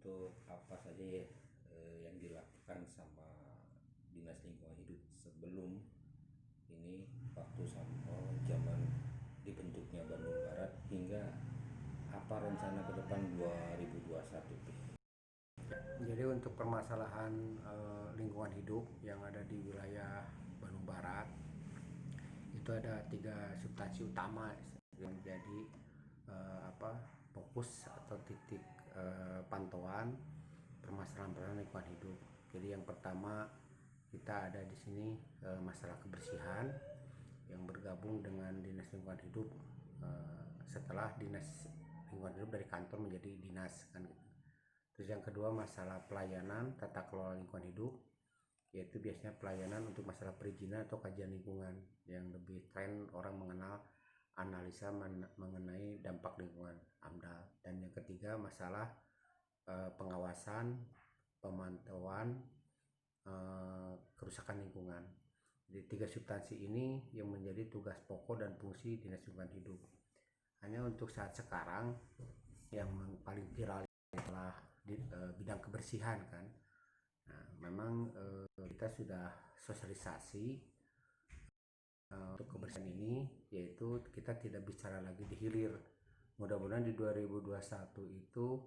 untuk apa saja ya yang dilakukan sama Dinas Lingkungan Hidup sebelum ini waktu sampai zaman dibentuknya Bandung Barat hingga apa rencana ke depan 2021 Pi? Jadi untuk permasalahan lingkungan hidup yang ada di wilayah Bandung Barat itu ada 3 substansi utama yang menjadi fokus atau titik pantauan permasalahan lingkungan hidup. Jadi yang pertama kita ada di sini masalah kebersihan yang bergabung dengan Dinas Lingkungan Hidup setelah Dinas Lingkungan Hidup dari kantor menjadi dinas kan gitu. Terus yang kedua masalah pelayanan tata kelola lingkungan hidup, yaitu biasanya pelayanan untuk masalah perizinan atau kajian lingkungan yang lebih tren orang mengenal analisa mengenai dampak lingkungan AMDAL. Dan yang ketiga masalah pengawasan pemantauan kerusakan lingkungan. Jadi 3 substansi ini yang menjadi tugas pokok dan fungsi Dinas Lingkungan Hidup. Hanya untuk saat sekarang yang paling viral adalah bidang kebersihan kan. Nah, memang kita sudah sosialisasi untuk kebersihan ini, yaitu kita tidak bicara lagi di hilir. Mudah-mudahan di 2021 itu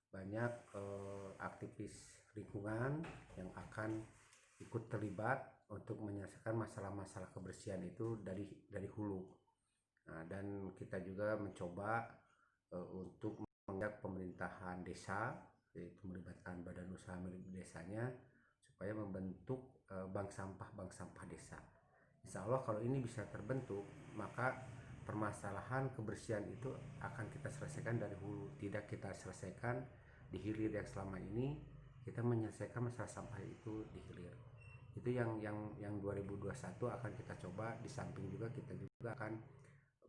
banyak aktivis lingkungan yang akan ikut terlibat untuk menyelesaikan masalah-masalah kebersihan itu dari hulu. Nah, dan kita juga mencoba untuk mengajak pemerintahan desa, yaitu melibatkan badan usaha milik desanya supaya membentuk bank sampah desa. Insya Allah kalau ini bisa terbentuk, maka permasalahan kebersihan itu akan kita selesaikan dari hulu, tidak kita selesaikan di hilir yang selama ini kita menyelesaikan masalah sampah itu di hilir. Itu yang 2021 akan kita coba. Di samping juga kita juga akan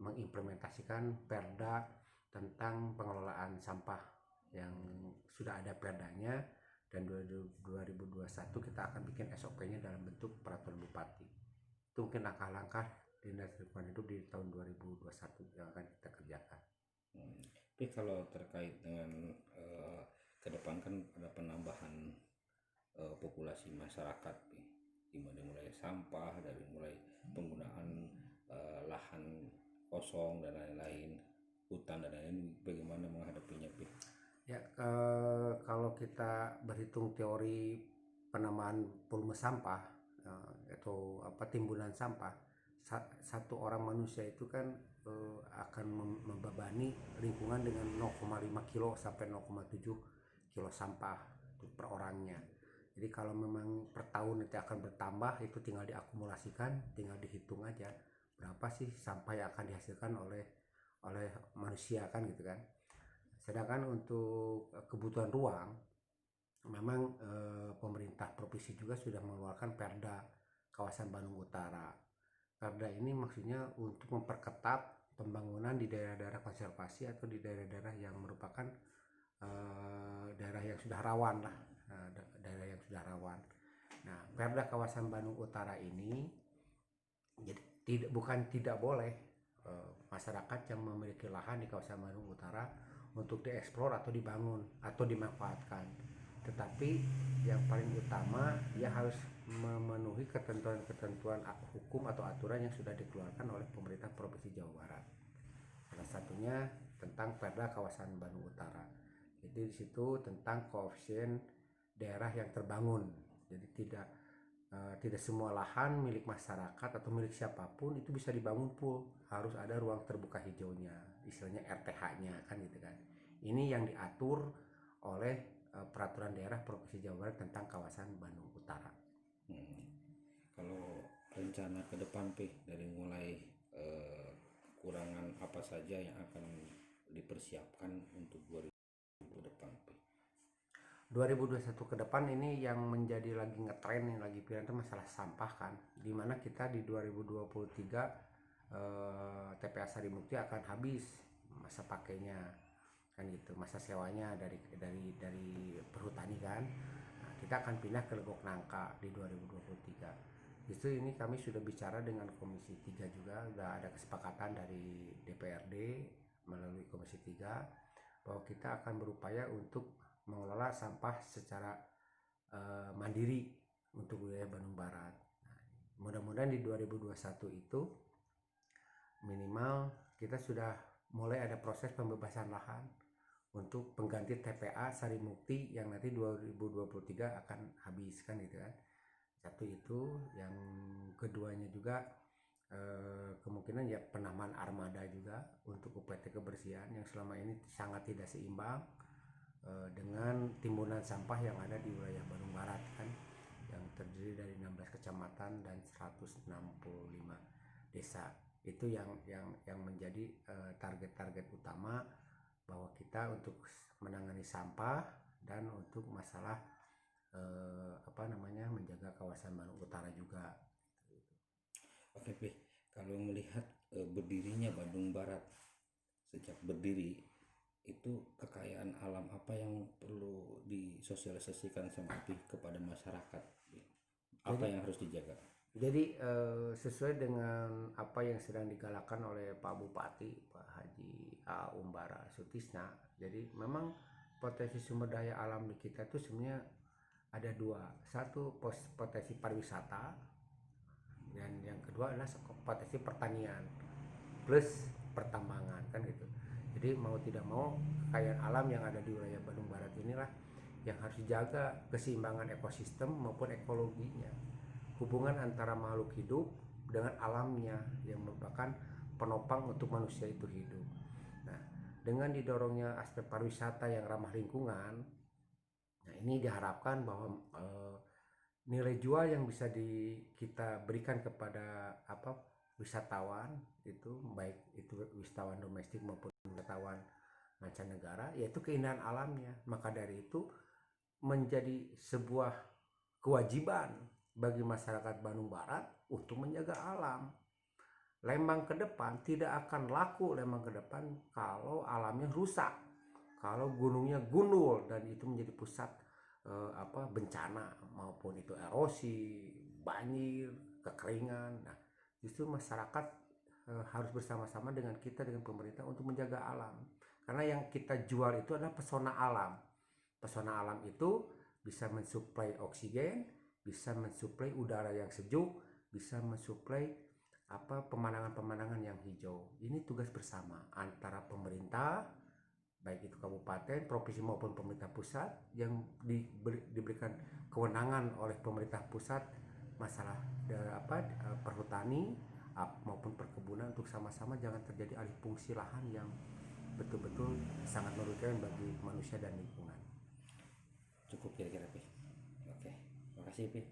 mengimplementasikan perda tentang pengelolaan sampah yang sudah ada perdanya, dan 2021 kita akan bikin SOP-nya dalam bentuk peraturan bupati. Itu mungkin langkah-langkah Dinas Lingkungan Hidup di tahun 2021 yang akan kita kerjakan. Tapi kalau terkait dengan ke depan kan ada penambahan populasi masyarakat Pi, dimana mulai sampah, dari mulai penggunaan lahan kosong dan lain-lain, hutan dan lain-lain, bagaimana menghadapinya Pi? Ya, kalau kita berhitung teori penambahan volume sampah atau timbunan sampah, satu orang manusia itu kan akan membebani lingkungan dengan 0,5 kilo sampai 0,7 kilo sampah per orangnya. Jadi kalau memang per tahun itu akan bertambah, itu tinggal diakumulasikan, tinggal dihitung aja berapa sih sampah yang akan dihasilkan oleh manusia kan gitu kan. Sedangkan untuk kebutuhan ruang, memang pemerintah provinsi juga sudah mengeluarkan Perda kawasan Bandung Utara. Perda ini maksudnya untuk memperketat pembangunan di daerah-daerah konservasi atau di daerah-daerah yang merupakan daerah yang sudah rawan lah, daerah yang sudah rawan. Nah, Perda kawasan Bandung Utara ini jadi bukan tidak boleh masyarakat yang memiliki lahan di kawasan Bandung Utara untuk dieksplor atau dibangun atau dimanfaatkan. Tetapi yang paling utama dia harus memenuhi ketentuan-ketentuan hukum atau aturan yang sudah dikeluarkan oleh pemerintah Provinsi Jawa Barat. Salah satunya tentang Perda kawasan Bandung Utara. Jadi di situ tentang koefisien daerah yang terbangun. Jadi tidak semua lahan milik masyarakat atau milik siapapun itu bisa dibangun full, harus ada ruang terbuka hijaunya, istilahnya RTH-nya kan gitu kan. Ini yang diatur oleh peraturan daerah Provinsi Jawa Barat tentang kawasan Bandung Utara. Kalau rencana ke depan Pi, dari mulai kekurangan apa saja yang akan dipersiapkan untuk 2020 ke depan Pi? 2021 ke depan ini yang menjadi lagi ngetren, yang lagi viral itu masalah sampah kan, dimana kita di 2023 TPA Sarimukti akan habis masa pakainya kan gitu, masa sewanya dari perhutani kan. Nah, kita akan pindah ke Legok Nangka di 2023. Justru ini kami sudah bicara dengan Komisi 3 juga, sudah ada kesepakatan dari DPRD melalui Komisi 3 bahwa kita akan berupaya untuk mengelola sampah secara mandiri untuk wilayah Bandung Barat. Nah, mudah-mudahan di 2021 itu minimal kita sudah mulai ada proses pembebasan lahan untuk pengganti TPA Sarimukti yang nanti 2023 akan habis kan gitu kan. Satu itu, yang keduanya juga kemungkinan ya penambahan armada juga untuk UPT kebersihan yang selama ini sangat tidak seimbang dengan timbunan sampah yang ada di wilayah Bandung Barat kan, yang terdiri dari 16 kecamatan dan 165 desa. Itu yang menjadi target-target utama bahwa kita untuk menangani sampah dan untuk masalah menjaga kawasan Bandung Utara juga. Oke, Pi. Kalau melihat berdirinya Bandung Barat, sejak berdiri itu kekayaan alam apa yang perlu disosialisasikan sama Pi kepada masyarakat? Apa yang harus dijaga? Jadi sesuai dengan apa yang sedang digalakkan oleh Pak Bupati, Pak Haji A. Umbara Sutisna, jadi memang potensi sumber daya alam di kita itu sebenarnya ada dua. Satu, potensi pariwisata, dan yang kedua adalah potensi pertanian plus pertambangan kan gitu. Jadi mau tidak mau kekayaan alam yang ada di wilayah Bandung Barat inilah yang harus dijaga keseimbangan ekosistem maupun ekologinya, hubungan antara makhluk hidup dengan alamnya yang merupakan penopang untuk manusia itu hidup. Nah, dengan didorongnya aspek pariwisata yang ramah lingkungan, nah ini diharapkan bahwa nilai jual yang bisa kita berikan kepada wisatawan itu, baik itu wisatawan domestik maupun wisatawan mancanegara, yaitu keindahan alamnya. Maka dari itu menjadi sebuah kewajiban bagi masyarakat Bandung Barat untuk menjaga alam. Lembang ke depan tidak akan laku, Lembang ke depan kalau alamnya rusak, kalau gunungnya gundul dan itu menjadi pusat bencana, maupun itu erosi, banjir, kekeringan. Nah, justru masyarakat harus bersama-sama dengan kita, dengan pemerintah untuk menjaga alam. Karena yang kita jual itu adalah pesona alam. Pesona alam itu bisa mensuplai oksigen, bisa mensuplai udara yang sejuk, bisa mensuplai pemandangan-pemandangan yang hijau. Ini tugas bersama antara pemerintah, baik itu kabupaten, provinsi maupun pemerintah pusat, yang diberikan kewenangan oleh pemerintah pusat masalah perhutani maupun perkebunan, untuk sama-sama jangan terjadi alih fungsi lahan yang betul-betul sangat merugikan bagi manusia dan lingkungan. Cukup kira-kira, Pi. Oke, makasih, Pi.